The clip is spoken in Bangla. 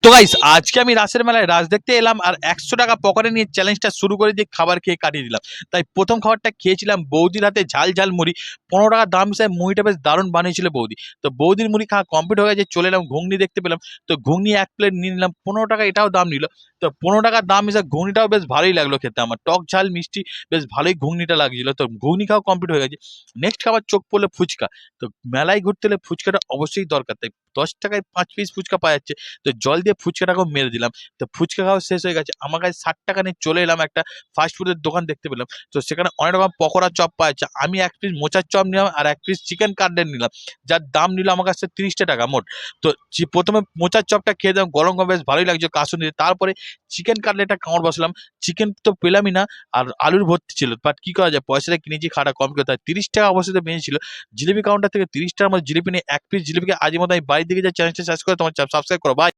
তো গাইস আজকে আমি রাসের মেলায় রাস দেখতে এলাম আর 100 টাকা পকেটে নিয়ে চ্যালেঞ্জটা শুরু করে দিয়ে খাবার খেয়ে কাটিয়ে দিলাম। তাই প্রথম খাবারটা খেয়েছিলাম বৌদির হাতে ঝাল ঝাল মুড়ি। 15 টাকা দাম হিসাবে মুড়িটা বেশ দারুণ বানিয়েছিল বৌদি। তো বৌদির মুড়ি খাওয়া কমপ্লিট হয়ে গেছে, চলে এলাম ঘুগনি দেখতে পেলাম। তো ঘুগনি 1 প্লেট নিয়ে নিলাম, 15 টাকা এটাও দাম নিল। তো 15 টাকার দাম হিসাবে ঘুগনিটাও বেশ ভালোই লাগলো খেতে, আমার টক ঝাল মিষ্টি বেশ ভালোই ঘুগনিটা লাগছিল। তো ঘুগনি খাওয়া কমপ্লিট হয়ে গেছে। নেক্সট খাবার চোখ পড়লো ফুচকা। তো মেলায় ঘুরতে হলে ফুচকাটা অবশ্যই দরকার, তাই 10 টাকায় 5 পিস ফুচকা পাওয়া যাচ্ছে। তো জল দিয়ে ফুচকাটাকেও মেরে দিলাম। তো ফুচকা খাওয়া শেষ হয়ে গেছে, আমার কাছে 60 টাকা নিয়ে চলে এলাম একটা ফাস্ট ফুডের দোকান দেখতে পেলাম। তো সেখানে অনেক রকম পকোড়া চপ পাওয়া যাচ্ছে। আমি 1 পিস মোচার চপ নিলাম আর 1 পিস চিকেন কাটলেট নিলাম, যার দাম নিল আমার কাছে 30 টাকা মোট। তো প্রথমে মোচার চপটা খেয়ে দিলাম, গরম গরম বেশ ভালোই লাগছে কাসুন দিয়ে। তারপরে চিকেন কাটলেটটা কামড় বসলাম। চিকেন তো পেলামই না, আর আলুর ভর্তি ছিল, বাট কি করা যায়, পয়সাটা কিনেছি খাটা কম করে, তাই 30 টাকা অবশ্যই বেঁচেছিল। জিলিপি কাউন্টার থেকে 30 টাকার মধ্যে জিলিপি নিয়ে 1 পিস জিলিপিকে আজের মতো আমি বাড়ির দিকে যা চ্যানেলটা সাবস্ক্রাইব করো, বাই।